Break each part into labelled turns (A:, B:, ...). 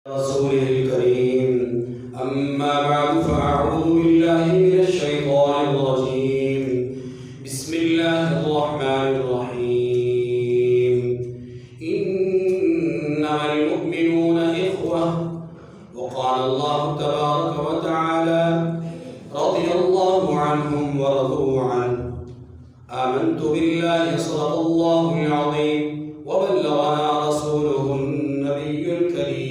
A: رسوله الكريم أما بعد فأعوذ بالله من الشيطان الرجيم بسم الله الرحمن الرحيم إنما المؤمنون إخوة وقال الله تبارك وتعالى رضي الله عنهم ورضوا عنه آمنت بالله صدق الله العظيم وبلغنا رسوله النبي الكريم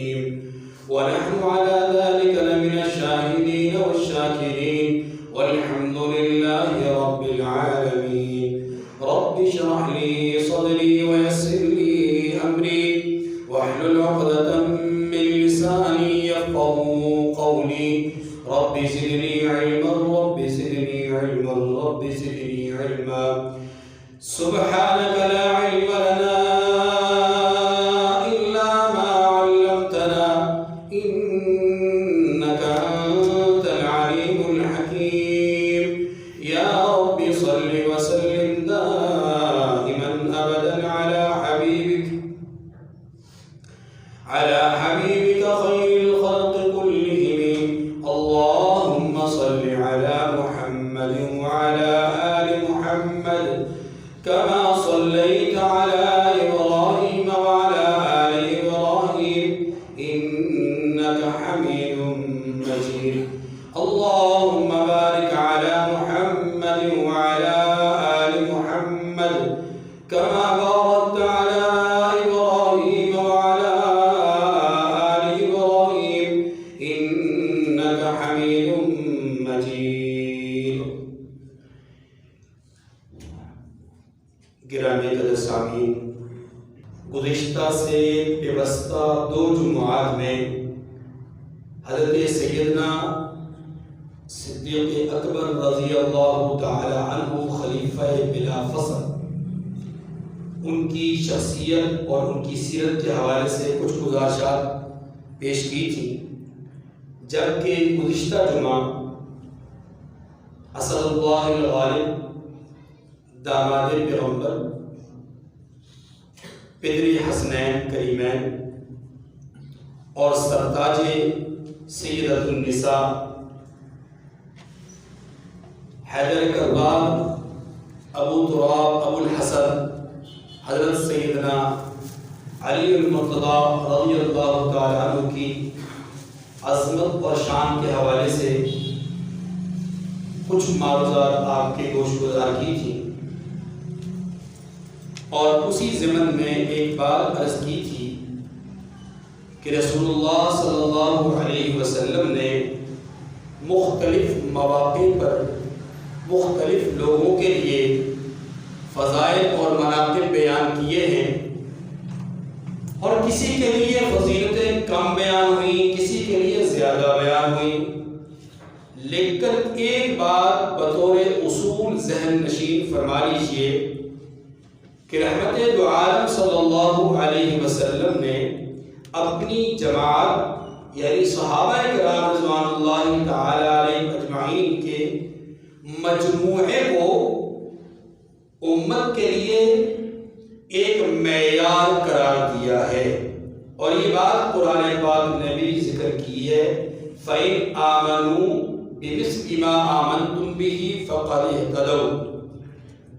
A: ونحن على ذلك لمن الشاهدين والشاكرين والحمد لله رب العالمين رب اشرح لي صدري ويسر لي أمري واحلل عقدة من لساني يفقهوا قولي رب زدني علما رب زدني علما رب زدني علما سبحانك لا علم لنا كما صليت على إبراهيم وعلى آل إبراهيم إنك حميد مجيد اللهم بارك على محمد وعلى آل محمد كما باركت على إبراهيم وعلى آل إبراهيم إنك حميد مجيد گرامی قدر سامعین، گزشتہ سے پیوستہ 2 جمعات میں حضرت سیدنا صدیق اکبر رضی اللہ تعالی عنہ خلیفہ بلا فصل ان کی شخصیت اور ان کی سیرت کے حوالے سے کچھ گزارشات پیش کی تھی، جبکہ گزشتہ جمعہ اسد اللہ الغالب داماد پیغمبر پدری حسنین کریمین اور سرتاج سیدۃ النساء حیدر کربال ابو تراب ابو الحسن حضرت سیدنا علی المرتضی رضی اللہ تعالیٰ عنہ کی عظمت اور شان کے حوالے سے کچھ معروضات آپ کے گوش گزار کی تھی، اور اسی ضمن میں ایک بات عرض کی تھی کہ رسول اللہ صلی اللہ علیہ وسلم نے مختلف مواقع پر مختلف لوگوں کے لیے فضائل اور مناقب بیان کیے ہیں، اور کسی کے لیے فضیلتیں کم بیان ہوئیں، کسی کے لیے زیادہ بیان ہوئیں، لیکن ایک بات بطور اصول ذہن نشین فرما لیجیے کہ رحمت دو عالم صلی اللہ علیہ وسلم نے اپنی جماعت یعنی صحابہ کرام رضوان اللہ تعالی علیہ اجمعین کے مجموعے کو امت کے لیے ایک معیار قرار دیا ہے، اور یہ بات قرآن پاک نے بھی ذکر کی ہے، فَإِنْ آمَنُوا بِمِثْلِ مَا آمَنْتُمْ بِهِ فَقَدِ اهْتَدَوْا،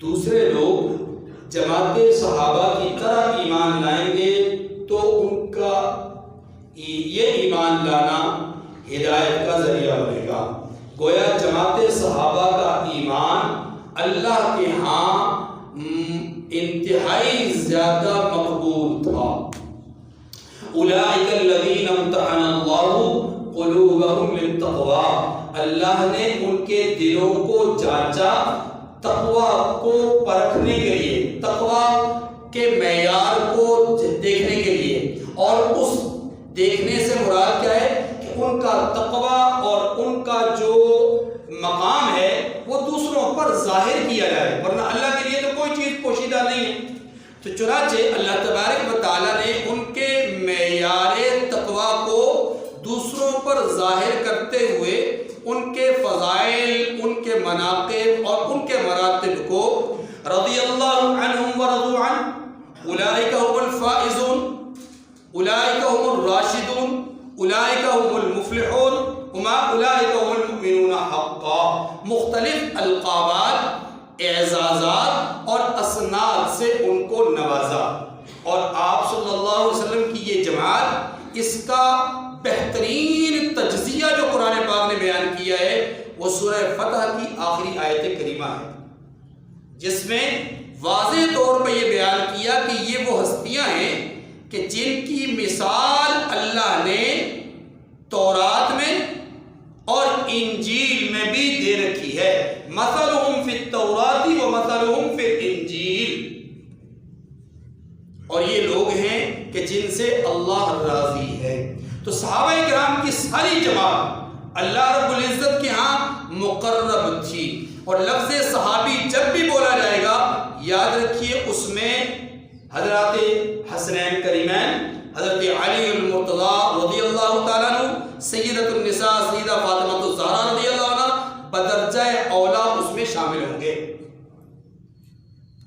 A: دوسرے لوگ جماعت صحابہ کی طرح ایمان لائیں گے تو ان کا یہ ایمان لانا ہدایت کا ذریعہ بنے گا۔ گویا جماعت صحابہ کا ایمان اللہ کے ہاں انتہائی زیادہ مقبول تھا۔ اولئک الذین امتحن اللہ قلوبہم للتقوی، اللہ نے ان کے دلوں کو جانچا تقوی کو پرکھنے کے لیے، تقوی کے معیار کو دیکھنے کے لیے، اور اس دیکھنے سے مراد کیا ہے کہ ان کا تقوی اور ان کا جو مقام ہے وہ دوسروں پر ظاہر کیا جائے، ورنہ اللہ کے لیے تو کوئی چیز پوشیدہ نہیں ہے۔ تو چنانچہ اللہ تبارک و تعالیٰ نے ان کے معیار تقوی کو دوسروں پر ظاہر کرتے ہوئے ان کے فضائل، ان کے مناقب اور ان کے مراتب کو رضی اللہ عنہم ورضوا عنہ اولئک هم الفائزون اولئک هم الراشدون اولئک هم المفلحون وما اولئک هم المؤمنون حقا. مختلف القابات، اعزازات اور اسناد سے ان کو نوازا. اور آپ صلی اللہ علیہ وسلم کی یہ جماعت، اس کا بہترین تجزیہ جو قرآن پاک نے بیان کیا ہے وہ سورہ فتح کی آخری آیت کریمہ ہے، جس میں واضح طور پہ یہ بیان کیا کہ یہ وہ ہستیاں ہیں کہ جن کی مثال اللہ نے تورات میں اور انجیل میں بھی دے رکھی ہے. مثلہم فی التوراۃ و مثلہم فی الانجیل. اور یہ لوگ ہیں کہ جن سے اللہ راضی ہے. تو صحابہ کرام کی ساری جماعت اللہ رب العزت کے ہاں مقرب تھی. اور لفظ صحابی جب بھی بولا جائے گا یاد رکھیے اس میں حضرات حسنین کریمین، حضرت علی المرتضی رضی اللہ تعالیٰ عنہ، سیدۃ النساء سیدہ فاطمہ الزہرا رضی اللہ عنہ بدرجہ اولا اس میں شامل ہوں گے.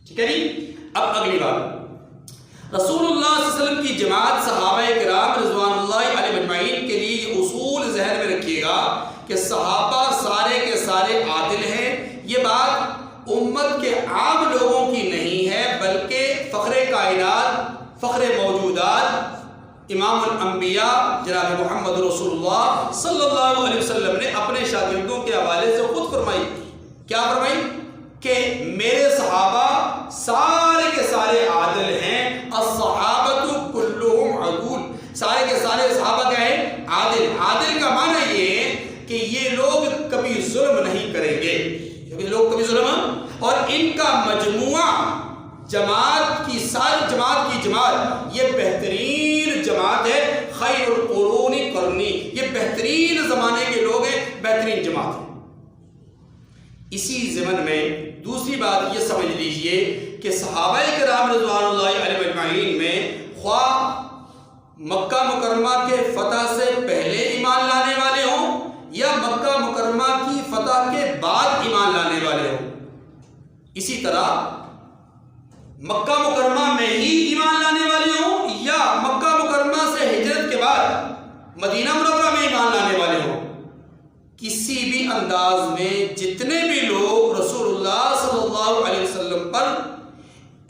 A: ٹھیک ہے جی. اب اگلی بات، رسول اللہ صلی اللہ علیہ وسلم کی جماعت صحابہ کرام رضوان اللہ علیہم اجمعین کے لیے یہ اصول ذہن میں رکھیے گا کہ صحابہ سارے کے سارے عادل ہیں. یہ بات امت کے عام لوگوں کی نہیں ہے، بلکہ فخر کائنات، فخر موجودات، امام الانبیاء جناب محمد رسول اللہ صلی اللہ علیہ وسلم نے اپنے شاگردوں کے حوالے سے خود فرمائی. کیا فرمائی؟ کہ میرے صحابہ سارے کے سارے عادل ہیں. الصحابۃ کلہم عدول. سارے کے سارے صحابہ کیا ہیں؟ عادل. عادل کا معنی یہ ہے کہ یہ لوگ کبھی ظلم نہیں کریں گے. کبھی ظلم، اور ان کا مجموعہ جماعت کی ساری جماعت یہ بہترین جماعت ہے. خیر القرون قرنی، یہ بہترین زمانے کے لوگ ہیں، بہترین جماعت ہے. اسی ضمن میں دوسری بات یہ سمجھ لیجئے کہ صحابہ کرام رضوان اللہ علیہم اجمعین میں خواہ مکہ مکرمہ کے فتح سے پہلے ایمان لانے والے ہوں یا مکہ مکرمہ کی فتح کے بعد ایمان لانے والے ہوں، اسی طرح مکہ مکرمہ میں ہی ایمان لانے والے ہوں یا مکہ مکرمہ سے ہجرت کے بعد مدینہ منورہ میں ایمان لانے والے ہوں، کسی بھی انداز میں جتنے بھی لوگ رسول اللہ صلی اللہ علیہ وسلم پر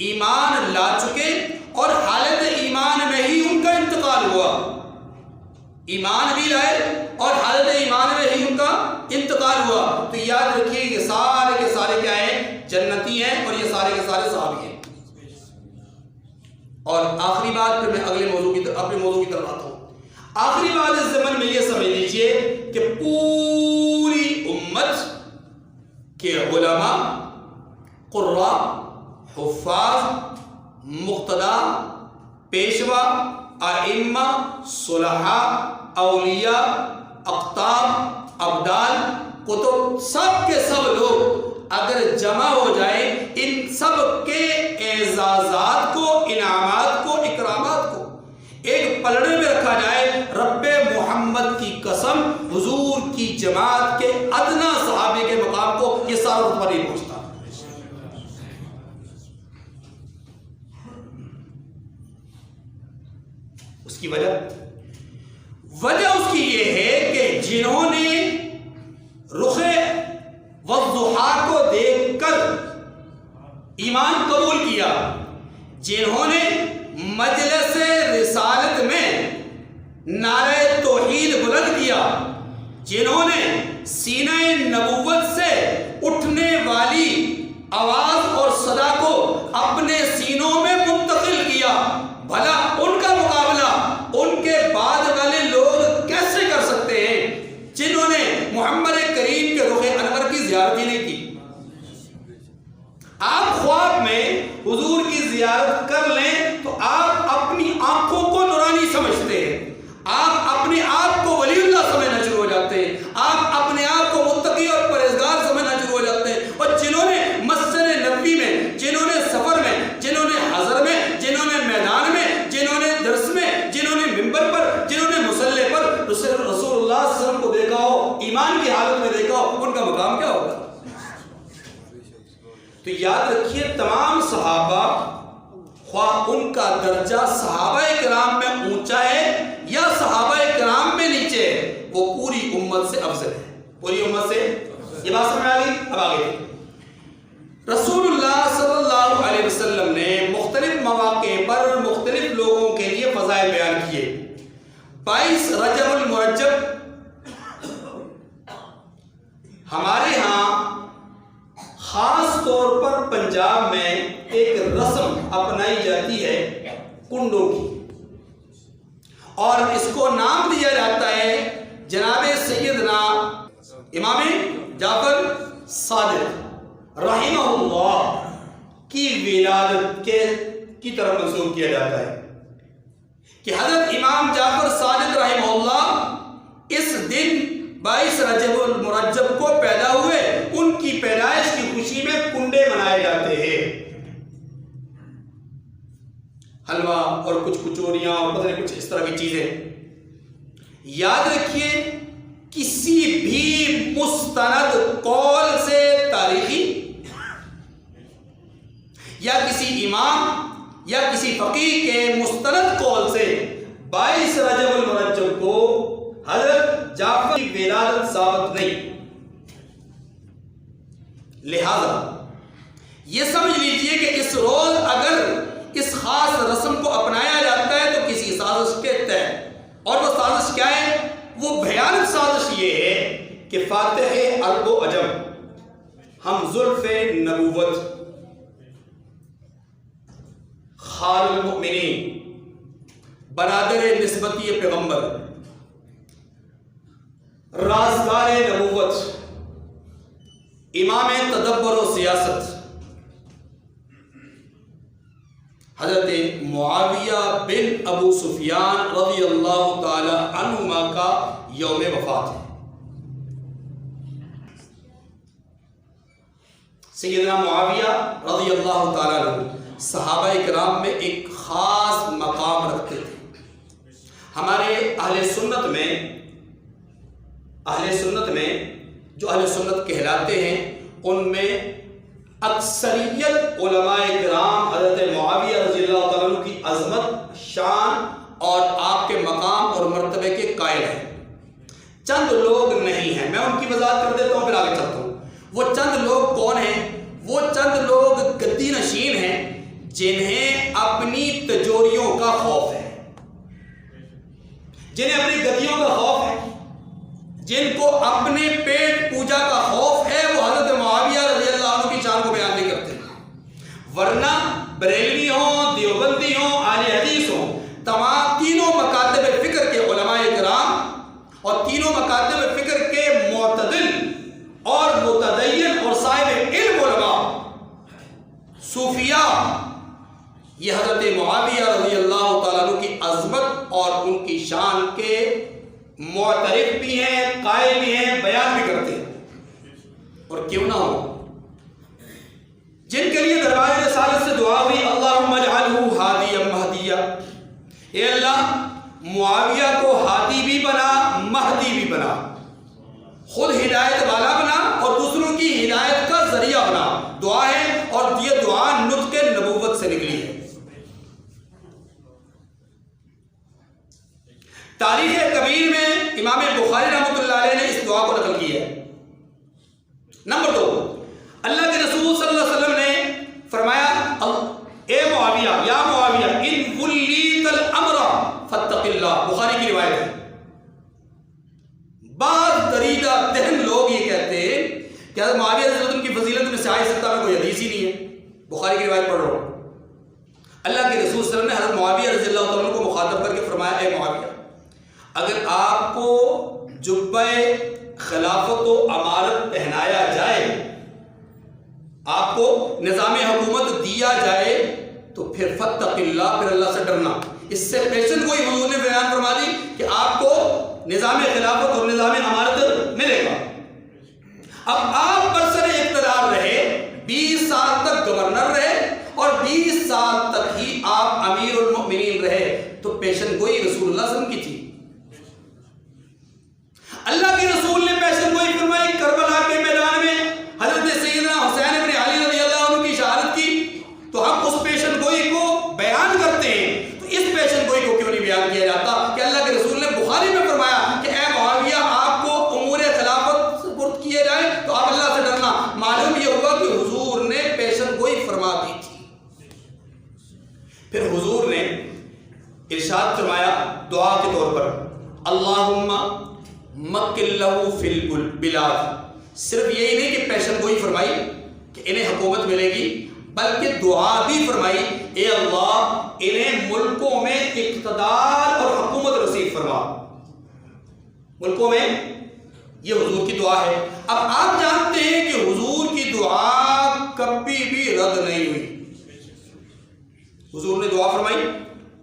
A: ایمان لا چکے اور حالت ایمان میں ہی ان کا انتقال ہوا، ایمان بھی لائے اور حالت ایمان میں ہی ان کا انتقال ہوا، تو یاد رکھیے کہ سارے کے سارے کیا ہیں؟ جنتی ہیں، اور یہ سارے کے سارے صحابی ہیں. اور آخری بات، پھر میں اپنے موضوع کی طرف آتا ہوں. آخری بات اس زمن میں یہ سمجھ لیجئے کہ پوری امت کے علماء، قراء، حفاظ، مقتدا، پیشوا، ائمہ، صلحاء، اولیاء، اقطاب، ابدال، کتب، سب کے سب لوگ اگر جمع ہو جائیں، ان سب کے اعزازات کو، انعامات کو، اکرامات کو ایک پلڑے میں رکھا جائے، رب محمد کی قسم حضور کی جماعت کے ادنا صحابی کے مقام کو یہ سارا رتبہ نہیں پہنچتا. اس کی وجہ اس کی یہ ہے کہ جنہوں نے رخ والضحیٰ کو دیکھ کر ایمان قبول کیا، جنہوں نے مجلس رسالت میں نعرہ توحید بلند کیا، جنہوں نے سینہ نبوت سے اٹھنے والی آواز اور صدا کو اپنے سینوں میں منتقل کیا، بھلا ان کا مقابلہ ان کے بعد والے لوگ کیسے کر سکتے ہیں جنہوں نے محمد کریم کے رخ انور کی زیارت ہی نہیں کی. آپ خواب میں حضور کی زیارت کر لیں تو آپ اپنی آنکھوں کو نورانی سمجھتے ہیں، آپ اپنے آپ کو ولی اللہ سمجھنا شروع ہو جاتے ہیں، آپ اپنے آپ کو متقی اور پرہیزگار سمجھنا شروع ہو جاتے ہیں. اور جنہوں نے مسجد نبوی میں، جنہوں نے سفر میں، جنہوں نے حضر میں، جنہوں نے میدان میں، جنہوں نے درس میں، جنہوں نے منبر پر، جنہوں نے مصلی پر رسول اللہ صلی اللہ علیہ وسلم کو دیکھا ہو، ایمان کی حالت میں دیکھا ہو، ان کا مقام کیا ہوگا؟ تو یاد رکھیے تمام صحابہ، خواہ ان کا درجہ صحابہ کرام میں اونچا ہے یا صحابہ کرام میں وہ پوری امت سے افضل ہے. پوری امت سے یہ بات سمجھ آ گئی. اب آگے رسول اللہ صلی اللہ علیہ وسلم نے مختلف مواقع پر مختلف لوگوں کے لیے فضائل بیان کیے. 22 رجب المرجب ہمارے ہاں خاص طور پر پنجاب میں ایک رسم اپنائی جاتی ہے کنڈوں کی، اور اس کو نام دیا جاتا ہے جناب سیدنا امام جعفر صادق رحمہ اللہ کی ولادت کی طرف منسوب کیا جاتا ہے کہ حضرت امام جعفر صادق رحمہ اللہ اس دن 22 رجب المرجب کو پیدا ہوئے. ان کی پیدائش کی خوشی میں کنڈے منائے جاتے ہیں، حلوہ اور کچھ کچوریاں اور پتہ نہیں کچھ اس طرح کی چیزیں. یاد رکھیے کسی بھی مستند قول سے تاریخی یا کسی امام یا کسی فقیہ کے مستند قول سے 22 رجب المرجب کو حضرت جعفر کی ولادت ثابت نہیں. لہذا یہ سمجھ لیجئے کہ اس روز اگر اس خاص رسم کو اپنایا جاتا ہے تو کسی سازش کے تحت، اور وہ سازش کیا ہے؟ وہ بھیانک سازش یہ ہے کہ فاتح عرب و عجم، ہم زلف نبوت، خال المؤمنین، برادر نسبتی پیغمبر، رازدار نبوت، امام تدبر و سیاست حضرت معاویہ بن ابو سفیان رضی اللہ تعالی عنہما کا یوم وفات ہے. سیدنا معاویہ رضی اللہ تعالی عنہ صحابہ اکرام میں ایک خاص مقام رکھتے تھے. ہمارے اہل سنت میں جو اہل سنت کہلاتے ہیں ان میں اکثریت علماء کرام حضرت معاویہ رضی اللہ تعالیٰ عنہ کی عظمت، شان اور آپ کے مقام اور مرتبے کے قائل ہیں. چند لوگ نہیں ہیں، میں ان کی وضاحت کر دیتا ہوں پھر آگے چلتا ہوں. وہ چند لوگ کون ہیں؟ وہ چند لوگ گدی نشین ہیں جنہیں اپنی تجوریوں کا خوف ہے، جنہیں اپنی گدیوں کا خوف ہے، جن کو اپنے پیٹ پوجا کا خوف ہے. وہ حضرت معاویہ رضی اللہ عنہ کی شان کو بیان نہیں کرتے. ورنہ بریلوی ہوں، دیوبندی ہوں، اہل حدیث ہوں، تمام تینوں مکاتب فکر کے علماء کرام اور تینوں مکاتب فکر کے معتدل اور متدین اور صاحب علم علماء صوفیاء یہ حضرت معاویہ رضی اللہ تعالیٰ عنہ کی عظمت اور ان کی شان کے معترف بھی ہیں، قائل بھی ہیں، بیان بھی کرتے ہیں. اور کیوں نہ ہو، جن کے لیے دربار رسالت سے دعا ہوئی اللہم اجعلہ ہادیا مہدیا، اے اللہ معاویہ کو ہادی بھی بنا، مہدی بھی بنا، خود ہدایت والا بنا اور دوسروں کی ہدایت کا ذریعہ بنا. دعا ہے اور یہ دعا نطق نبوت سے نکلی ہے. تاریخ کبیر میں امام بخاری رحمۃ اللہ علیہ نے اس دعا کو نقل کیا ہے. نمبر 2، اللہ کے رسول صلی اللہ علیہ وسلم نے فرمایا اے معاویہ، یا معاویہ ان ولیت الامر فاتق اللہ. بخاری کی روایت ہے. بعض دریدہ دہن لوگ یہ کہتے ہیں کہ حضرت معاویہ رضی اللہ عنہ کی فضیلت میں سے آئی سکتا میں کوئی حدیث ہی نہیں ہے. بخاری کی روایت پڑھ رہا ہوں. اللہ کے رسول صلی اللہ علیہ وسلم نے حضرت معاویہ رضی اللہ عنہ کو مخاطب کر کے فرمایا اے معاویہ، اگر آپ کو جبہ خلافت و امارت پہنایا جائے، آپ کو نظام حکومت دیا جائے تو پھر فتق اللہ، پھر اللہ سے ڈرنا. اس سے پیشن کوئی حضور نے بیان فرما دی کہ آپ کو نظام خلافت اور نظام امارت ملے گا. اب آپ برسر اقتدار رہے، 20 سال تک گورنر رہے اور 20 سال تک ہی آپ امیر المؤمنین رہے، تو پیشن گوئی رسول اللہ صلی اللہ علیہ وسلم کی تھی. اللہ کے رسول نے پیشن گوئی فرمائی کربلا کے میدان میں حضرت سیدنا حسین بن علی رضی اللہ عنہ کی شہادت کی، تو ہم اس پیشن گوئی کو بیان کرتے ہیں. تو اس پیشن گوئی کو کیوں نہیں بیان کیا جاتا کہ اللہ کے رسول نے بخاری میں فرمایا کہ اے معاویہ اللہم مکن لہو فی البلاد، صرف یہی نہیں کہ پیشن گوئی فرمائی کہ انہیں حکومت ملے گی، بلکہ دعا بھی فرمائی اے اللہ انہیں ملکوں میں اقتدار اور حکومت نصیب فرما، ملکوں میں، یہ حضور کی دعا ہے۔ اب آپ جانتے ہیں کہ حضور کی دعا کبھی بھی رد نہیں ہوئی، حضور نے دعا فرمائی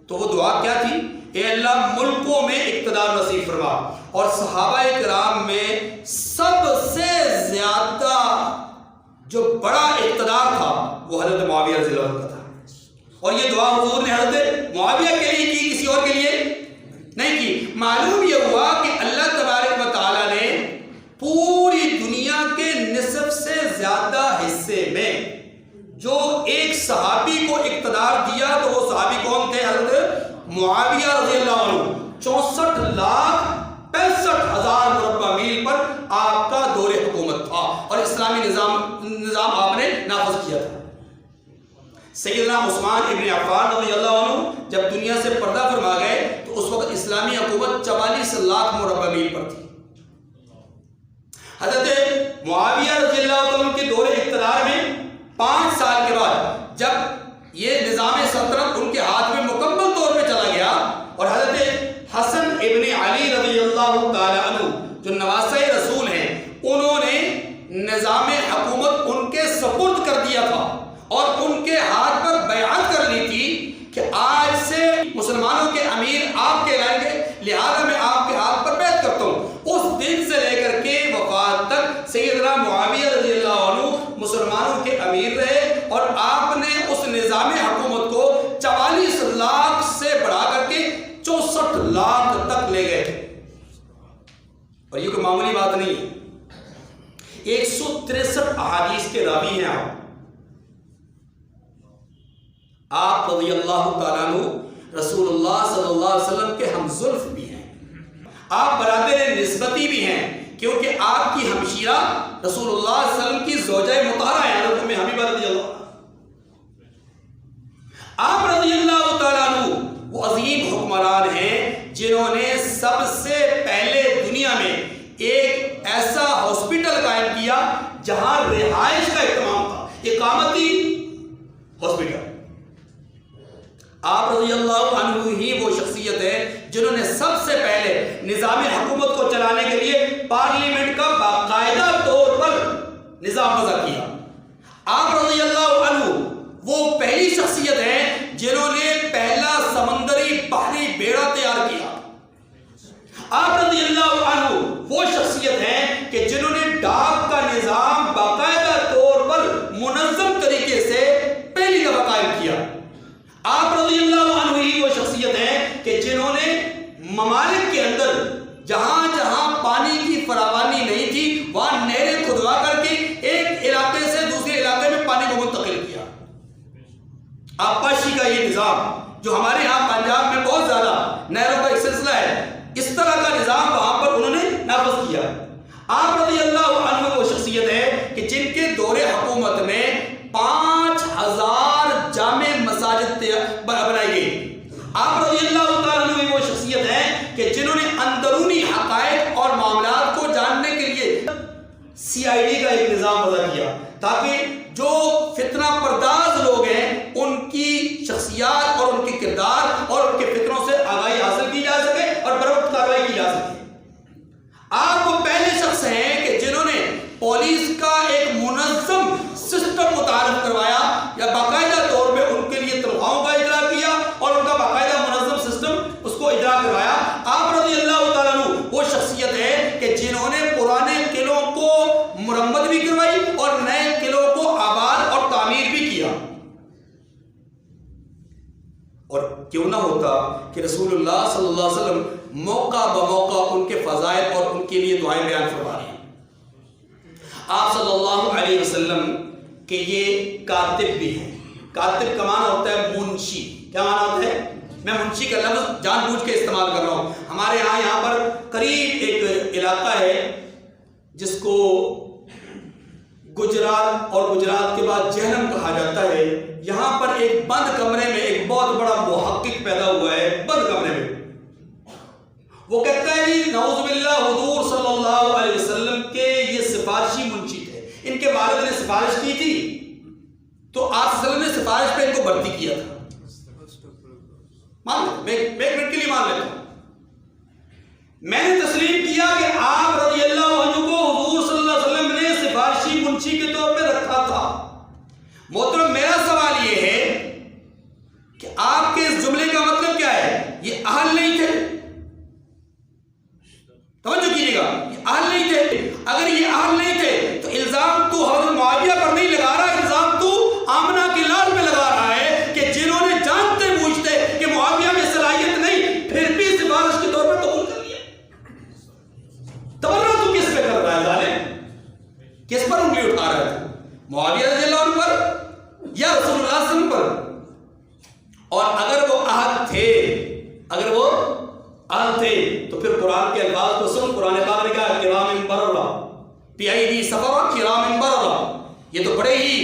A: تو وہ دعا کیا تھی؟ اے اللہ ملکوں میں اقتدار نصیب فرما۔ اور صحابہ کرام میں سب سے زیادہ جو بڑا اقتدار تھا وہ حضرت معاویہ رضی اللہ عنہ کا تھا، اور یہ دعا حضور نے حضرت معاویہ کے لیے کی، کسی اور کے لیے نہیں کی۔ معلوم یہ ہوا کہ اللہ تبارک و تعالیٰ نے پوری دنیا کے نصف سے زیادہ حصے میں جو ایک صحابی کو اقتدار دیا تو وہ صحابی کون تھے؟ حضرت معاویہ رضی اللہ عنہ۔ 64,65,000 مربع میل پر آپ کا دور حکومت تھا اور اسلامی نظام آپ نے نافذ کیا تھا۔ سیدنا عثمان ابن عفان رضی اللہ عنہ جب دنیا سے پردہ فرما گئے تو اس وقت اسلامی حکومت 44 لاکھ مربع میل پر تھی۔ حضرت معاویہ رضی اللہ عنہ کے دور اقتدار میں 5 سال کے بعد جب یہ نظام سلطنت ان کے ہاتھ میں مکمل طور پہ چلا گیا اور حضرت حسن ابن علی رضی اللہ تعالی عنہ جو نواسۂ رسول ہیں انہوں نے نظام حکومت ان کے سپرد کر دیا تھا اور ان کے ہاتھ پر بیعت کر لی تھی کہ آج سے مسلمانوں کے امیر آپ کہلائیں گے، لہذا میں آپ کے ہاتھ پر بیعت کرتا ہوں۔ اس دن سے لے کر کے وفات تک سیدنا معاویہ رضی اللہ عنہ مسلمانوں کے امیر رہے اور آپ نے اس نظام حکومت کو 44 لاکھ سے بڑھا کر کے 64 لاکھ تک لے گئے، اور یہ کوئی معمولی بات نہیں ہے۔ 163 احادیث کے راوی ہیں آپ رضی اللہ تعالیٰ عنہ، رسول اللہ صلی اللہ علیہ وسلم کے ہم زلف بھی ہیں، آپ برادر نسبتی بھی ہیں کیونکہ آپ کی ہمشیرہ رسول اللہ صلی اللہ علیہ وسلم کی زوجہ مطہرہ ہیں حضرت ام حبیبہ رضی اللہ عنہ۔ آپ رضی اللہ تعالیٰ عنہ وہ عظیم حکمران ہیں جنہوں نے سب سے پہلے دنیا میں ایک ایسا ہاسپٹل قائم کیا جہاں رہائش کا اہتمام تھا، اقامتی ہاسپٹل۔ آپ رضی اللہ عنہ ہی وہ شخصیت ہے جنہوں نے سب سے پہلے نظام حکومت کو چلانے کے لیے پارلیمنٹ کا باقاعدہ طور پر نظام وضع کیا۔ آپ رضی اللہ عنہ وہ پہلی شخصیت ہیں جنہوں نے پہلا سمندری بحری بیڑا تیار کیا۔ آپ رضی اللہ عنہ وہ شخصیت ہیں کہ جنہوں نے ڈاک کا نظام باقاعدہ طور پر منظم طریقے سے پہلی دفعہ قائم کیا۔ آپ رضی اللہ عنہ ہی وہ شخصیت ہیں کہ جنہوں نے ممالک کے اندر جہاں جہاں پانی کی فراوانی نہیں تھی وہاں نہریں کھدوا کر کے ایک علاقے سے دوسرے علاقے میں پانی کو منتقل کیا۔ آبپاشی کا یہ نظام جو ہمارے ہاں پنجاب میں بہت زیادہ نہروں کا ایک سلسلہ ہے، اس طرح کا نظام وہاں پر انہوں نے نافذ کیا۔ آپ رضی اللہ عنہ وہ شخصیت ہے کہ جن کے دور حکومت میں 5000 جامع مساجد بنائی گئی۔ آپ رضی اللہ تعالیٰ عنہ وہ شخصیت ہے کہ جنہوں نے اندرونی حقائق اور معاملات کو جاننے کے لیے CID کا ایک نظام وضع کیا تاکہ جو فتنہ پرداز لوگ ہیں ان کی شخصیات اور ان کے کردار اور ان کے فتنوں سے آگاہی حاصل کی جا سکے اور بروقت کارروائی کی جا سکے۔ آپ وہ پہلے شخص ہیں کہ جنہوں نے پولیس کا ایک منظم سسٹم متعارف کروایا یا باقاعدہ طور پہ ان کے لیے تنخواہوں کا اجرا کیا اور ان کا باقاعدہ منظم سسٹم اس کو اجرا کروایا۔ آپ رضی اللہ تعالیٰ عنہ وہ شخصیت ہے کہ جنہوں نے پرانے قلعوں کو مرمت بھی کروائی اور نئے قلعوں کو آباد اور تعمیر بھی کیا۔ اور کیوں نہ ہوتا کہ رسول اللہ صلی اللہ علیہ وسلم موقع بموقع ان کے فضائل اور ان کے لیے دعائیں بیان فرما رہے ہیں۔ آپ صلی اللہ علیہ وسلم کہ یہ کاتب بھی ہیں۔ کاتب کا معنی ہوتا ہے منشی۔ کیا معنی ہوتا ہے؟ میں منشی کا لفظ جان بوجھ کے استعمال کر رہا ہوں۔ ہمارے یہاں پر قریب ایک علاقہ ہے جس کو گجرات اور گجرات کے بعد جہنم کہا جاتا ہے۔ یہاں پر ایک بند کمرے میں ایک بہت بڑا محقق پیدا ہوا ہے، بند کمرے میں۔ وہ کہتا ہے جی نعوذ باللہ حضور صلی اللہ علیہ وسلم کے یہ سفارشی منشی تھے، ان کے والد نے سفارش کی تھی تو آپ صلی اللہ علیہ وسلم نے سفارش پہ ان کو بھرتی کیا تھا. مان لیتا، ایک منٹ کے لیے مان لیتا ہوں، میں نے تسلیم کیا کہ آپ رضی اللہ عنہ کو حضور صلی اللہ علیہ وسلم نے سفارشی منشی کے طور پہ رکھا تھا. محترم میرا سوال یہ ہے کہ آپ کے اس جملے کا مطلب کیا ہے؟ یہ اہل نہیں تھے. توجہ کیجیے گا، یہ اہل نہیں تھے. اگر یہ اہل نہیں تھے تو الزام تو حضرت معاویہ پر نہیں لگا رہا، الزام تو آمنہ کے لال پہ لگا رہا ہے کہ جنہوں نے جانتے بوجھتے کہ معاویہ میں صلاحیت نہیں پھر بھی سفارش کے طور پر قبول کر لیا. تبرہ تو کس پہ کر رہا ہے ظالم؟ کس پر انگلی اٹھا رہا ہے؟ معاویہ رضی اللہ عنہ پر یا رسول اللہ صلی اللہ علیہ وسلم پر؟ اور اگر وہ اہل تھے، اگر وہ اہل تھے تو پھر قرآن کے الفاظ کو سن. قرآن پاک نے کہا کرام بررہ بِأَيْدِي سَفَرَةٍ کرام بررہ. یہ تو بڑے ہی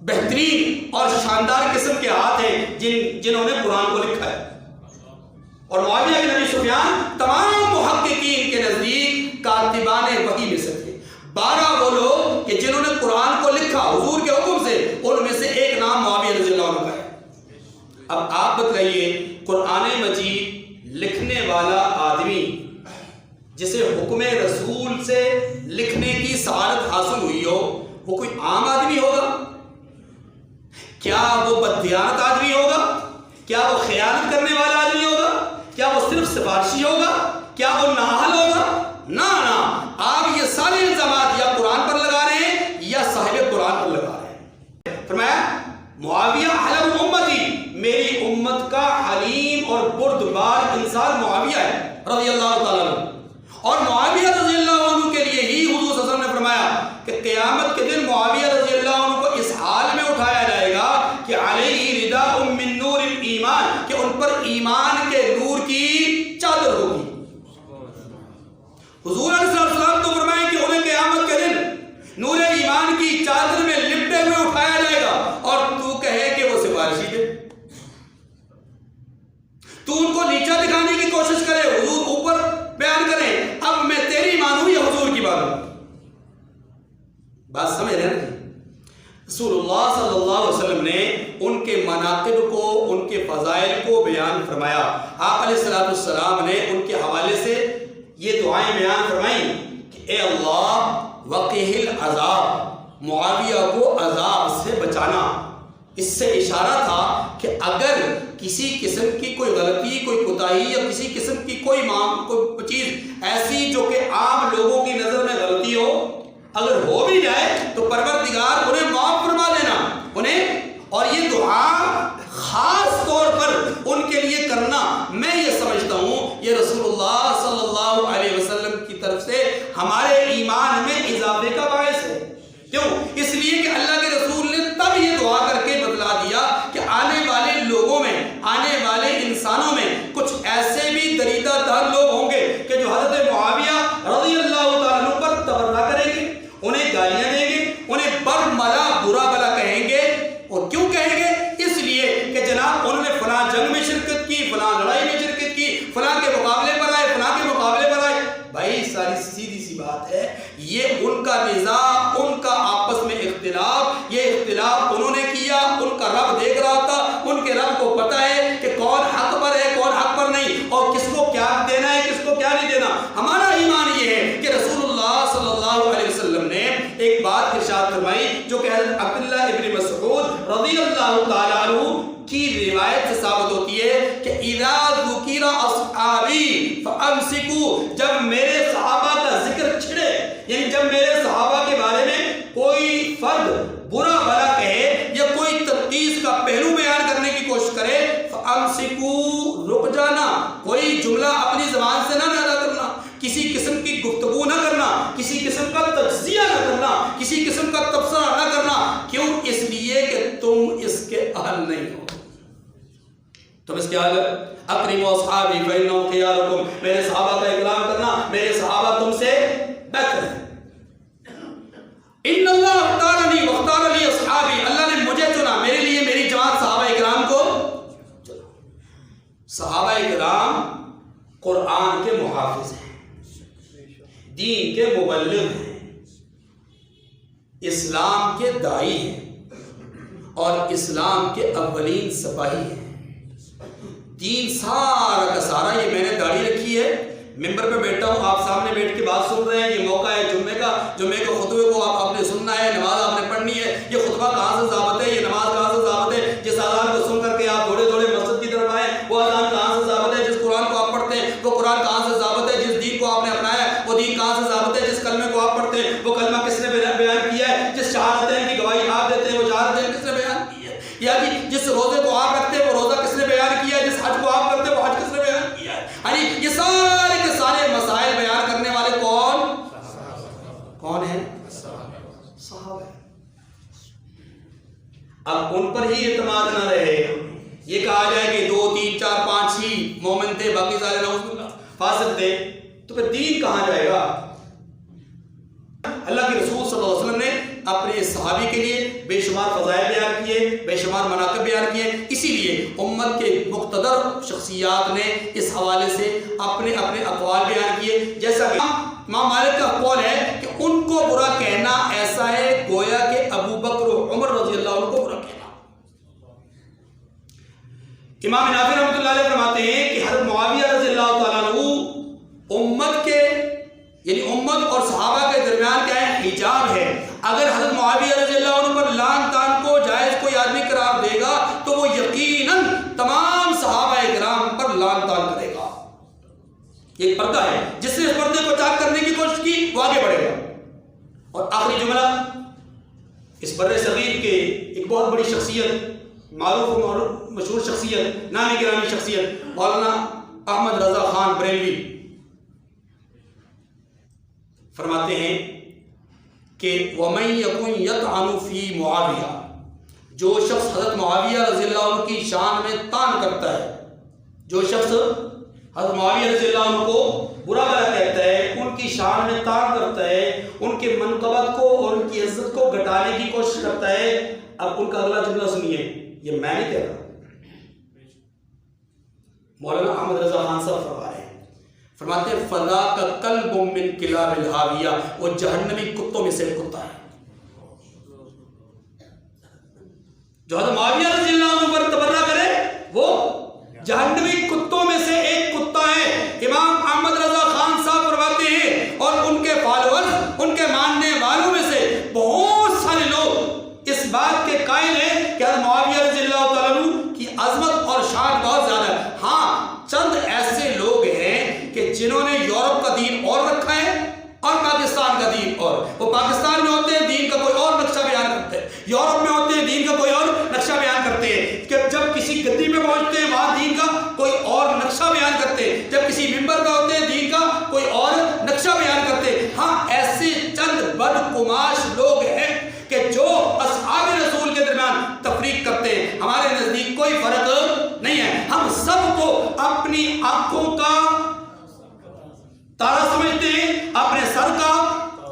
A: بہترین اور شاندار قسم کے ہاتھ ہیں جنہوں نے قرآن کو لکھا ہے. اور معاویہ بن ابی سفیان تمام محققین کے نزدیک کاتبان وحی میں سے تھے. 12 وہ لوگ کہ جنہوں نے قرآن کو لکھا حضور کے حکم سے، ان میں سے ایک نام معاویہ رضی اللہ عنہ کا ہے. اب آپ بتائیے قرآن مجید لکھنے والا آدمی جسے حکم رسول سے لکھنے کی سعادت حاصل ہوئی ہو، وہ کوئی عام آدمی ہوگا؟ کیا وہ بددیانت آدمی ہوگا؟ کیا وہ خیانت کرنے والا آدمی ہوگا؟ کیا وہ صرف سفارشی ہوگا؟ کیا وہ نااہل ہوگا؟ نہ آپ یہ سارے الزامات یا قرآن پر لگا رہے ہیں یا صاحب قرآن پر لگا رہے ہیں. فرمایا معاویہ حلم امتی، میری امت کا حلیم اور بردبار انسان معاویہ ہے رضی اللہ تعالیٰ عنہ. اور معاویہ رضی اللہ عنہ کے لیے ہی حضور صلی اللہ علیہ وسلم نے فرمایا کہ قیامت کے دن معاویہ رضی اللہ عنہ کو اس حال میں اٹھایا جائے گا کہ علیہ رداء من نور الایمان، کہ ان پر ایمان کے نور کی چادر ہوگی. حضور علیہ السلام تو فرمائیں کہ انہیں قیامت کے دن نور ایمان کی چادر میں لپٹے ہوئے اٹھایا جائے گا اور تو کہے کہ وہ سفارشی تھے. تو ان کو نیچا دکھانے کی کوشش کرے، حضور اوپر بیان کریں اب میں تیری مانوں یا حضور کی مانوں. بات سمجھ رہے ہیں؟ رسول اللہ صلی اللہ علیہ وسلم نے ان کے مناقب کو، ان کے فضائل کو بیان فرمایا. آپ علیہ السلام نے ان کے حوالے سے یہ دعائیں بیان فرمائیں کہ اے اللہ وقہ العذاب، معاویہ کو عذاب سے بچانا. اس سے اشارہ تھا کہ اگر کسی قسم کی کوئی غلطی، کوئی کوتاہی یا کسی قسم کی کوئی چیز ایسی جو کہ عام لوگوں کی نظر میں غلطی ہو، اگر ہو بھی جائے تو پروردگار انہیں معاف فرما دینا انہیں. اور یہ دعا خاص طور پر ان کے لیے کرنا، میں یہ سمجھتا ہوں یہ رسول اللہ صلی اللہ علیہ وسلم کی طرف سے ہمارے ایمان میں اضافے کا باعث ہے. کیوں؟ اس لیے کہ اللہ کے رسول نے تب یہ دعا کر کے بتلا دیا کہ آنے والے لوگوں میں، آنے والے انسانوں میں کچھ ایسے بھی دریدہ دار لوگ ہوں گے کہ جو حضرت معاویہ رضی اللہ تعالیٰ عنہ پر تبرہ کریں گے، انہیں گالیاں دیں گے، انہیں برملا برا بلا کہیں گے. اور کیوں کہیں گے؟ اس لیے کہ جناب انہوں نے فلاں جنگ میں شرکت کی، فلاں لڑائی میں شرکت کی، فلاں کے مقابلے پر آئے، فلاں کے مقابلے پر آئے. بھائی ساری سیدھی سی بات ہے، یہ ان کا نظام، ان کا آپس میں اختلاف، یہ اختلاف انہوں نے کیا، ان کا رب دیکھ رہا تھا، ان کے رب کو پتہ ہے کہ کون حق پر ہے کون حق پر نہیں، اور کس کو کیا دینا ہے کس کو کیا نہیں دینا. ہمارا ایمان یہ ہے کہ رسول اللہ صلی اللہ علیہ وسلم نے ایک بات ارشاد فرمائی جو کہ حضرت عبداللہ ابن مسعود رضی اللہ تعالیٰ عنہ کی روایت سے ثابت ہوتی ہے کہ اذا ذکر اصحابی فامسکوا، جب میرے صحابہ کا ذکر چھڑے، یعنی جب میرے صحابہ کے بارے میں کوئی فرد برا بھلا کہے یا کوئی تنقیص کا پہلو بیان کرنے کی کوشش کرے، فامسکوا، رک جانا، کوئی جملہ اپنی زبان سے نہ ادا کرنا، کسی قسم کی گفتگو نہ کرنا، کسی قسم کا تجزیہ نہ کرنا، کسی قسم کا تبصرہ نہ کرنا. کیوں؟ اس لیے کہ تم اس کے اہل نہیں ہو. تم اس کے اہل اکرموا اصحابی فانہم خیارکم، میرے صحابہ کا اکرام کرنا، میرے صحابہ تم سے بہتر ہیں. ان اللہ اختارنی واختار لی اصحابی، اللہ نے مجھے چنا، میرے لیے میری جماعت صحابہ اکرام کو چنا. صحابہ اکرام قرآن محافظ ہیں، دین کے مبلغ ہیں، اسلام کے داعی ہیں اور اسلام کے اولین سپاہی ہیں۔ دین سارا کا سارا، یہ میں نے داڑھی رکھی ہے، ممبر پہ بیٹھا ہوں، آپ سامنے بیٹھ کے بات سن رہے ہیں، یہ موقع ہے جمعے کا، جمعے کے خطبے کو آپ نے سننا ہے، نماز آپ نے پڑھنی ہے۔ یہ خطبہ کہاں سے ثابت ہے، یہ نماز کہاں سے ثابت ہے؟ جس اذان کو سن کر کے آپ دوڑے دوڑے مسجد کی طرف آئے، وہ اذان کہاں سے ثابت ہے؟ جس قرآن کو آپ پڑھتے ہیں وہ قرآن کہاں سے ثابت ہے؟ جس دین کو آپ نے اپنایا وہ دین کہاں سے ثابت ہے؟ جس کلمے کو آپ پڑھتے ہیں وہ کلمہ کس نے بیان کیا ہے؟ جس شہادتین کی گواہی آپ دیتے ہیں وہ شہادتین کس نے بیان کی ہے؟ یا جس روزے کو آپ رکھتے ہیں وہ روزہ کس نے بیان کیا ہے؟ جس حج کو آپ کرتے ہیں وہ حج کس نے بیان کیا ہے؟ یہ سارے کے سارے مسائل بیان کرنے والے کون ہیں؟ صحابہ۔ اب ان پر ہی اعتماد نہ رہے، یہ کہا جائے کہ 2 3 4 5 ہی مومن تھے، باقی سارے نعوذ باللہ فاسق تھے، تو پھر دین کہاں جائے گا؟ اللہ کے رسول صلی اللہ علیہ وسلم نے اپنے صحابی کے لیے بے شمار فضائل بیان کیے، بے شمار مناقب بیان کیے، اسی لیے امت کے مقتدر شخصیات نے اس حوالے سے اپنے اقوال بیان کیے۔ جیسا کہ امام مالک کا قول ہے کہ ان کو برا کہنا ایسا ہے گویا کہ ابو بکر و عمر رضی اللہ عنہ کو برا کہنا۔ امام نافع رحمۃ اللہ علیہ فرماتے ہیں کہ حضرت معاویہ رضی اللہ تعالیٰ عنہ امت کے یعنی امت اور صحابہ کے درمیان کیا ہے؟ حجاب ہے۔ اگر حضرت معاویہ رضی اللہ عنہ پر لعن طعن کو جائز کوئی آدمی قرار دے گا تو وہ یقیناً تمام صحابہ کرام پر لعن طعن کرے گا۔ یہ ایک پردہ ہے، جس نے اس پردے کو چاک کرنے کی کوشش کی وہ آگے بڑھے گا۔ اور آخری جملہ، اس بر صغیر کے ایک بہت بڑی شخصیت، معروف و مشہور شخصیت، نامی گرامی شخصیت، مولانا احمد رضا خان بریلوی فرماتے ہیں کہ وَمَن يَكُن يَطْعَنُ فِي مُعَاوِيَةَ، جو شخص حضرت معاویہ رضی اللہ عنہ کی شان میں طعن کرتا ہے، جو شخص حضرت معاویہ رضی اللہ عنہ کو برا بھلا کہتا ہے، ان کی شان میں طعن کرتا ہے، ان کے منقبت کو اور ان کی عزت کو گھٹانے کی کوشش کرتا ہے۔ اب ان کا اگلا جملہ سنیے، یہ میں نہیں کہہ رہا، مولانا احمد رضا خان صاحب فرما رہے ہیں، فرماتے ہیں فَذَاكَ كَلْبٌ مِّن كِلَابِ الْحَاوِيَةِ، وہ جہنمی کتوں میں سے ایک کتا ہے۔ جو حضرت معاویہ رضی اللہ عنہ پر تبرہ کرے وہ جہنمی کتوں میں سے ایک کتا ہے۔ امام احمد رضا خان صاحب فرماتے ہیں اور ان کے فالوورز، ان کے ماننے والوں میں سے بہت سارے لوگ اس بات کے قائل ہیں کہ حضرت معاویہ رضی اللہ تعالیٰ عنہ کی عظمت اور شان بہت زیادہ ہے۔ ہاں، چند ایسے لوگ ہیں کہ جنہوں نے یورپ کا دین اور رکھا ہے اور پاکستان کا دین اور، وہ پاکستان میں ہوتے ہیں دین کا کوئی اور نقشہ بیان کرتے ہیں، یورپ میں ہوتے ہیں دین کا کوئی اور نقشہ بیان کرتے ہیں، کہ جب کسی گدی میں پہنچتے ہیں وہاں دین کا کوئی اور نقشہ بیان کرتے ہیں، جب کسی ممبر پہ ہوتے ہیں دین کا کوئی اور نقشہ بیان کرتے ہیں۔ ہاں، ایسے چند بدقماش لوگ ہیں کہ جو اصحاب رسول کے درمیان تفریق کرتے ہیں۔ ہمارے نزدیک کوئی فرق نہیں ہے، ہم سب کو اپنی آنکھوں کا تارا سمجھتے ہیں، اپنے سر کا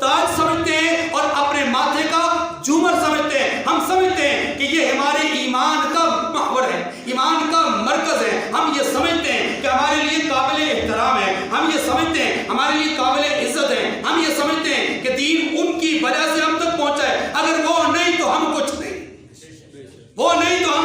A: تاج سمجھتے ہیں اور اپنے ماتھے کا جھومر سمجھتے ہیں۔ ہم سمجھتے ہیں کہ یہ ہمارے ایمان کا محور ہے، ایمان کا مرکز ہے۔ ہم یہ سمجھتے ہیں کہ ہمارے لیے قابل احترام ہے، ہم یہ سمجھتے ہیں ہمارے لیے قابل عزت ہے، ہم یہ سمجھتے ہیں کہ دین ان کی وجہ سے ہم تک پہنچا ہے، اگر وہ نہیں تو ہم کچھ نہیں، وہ نہیں تو ہم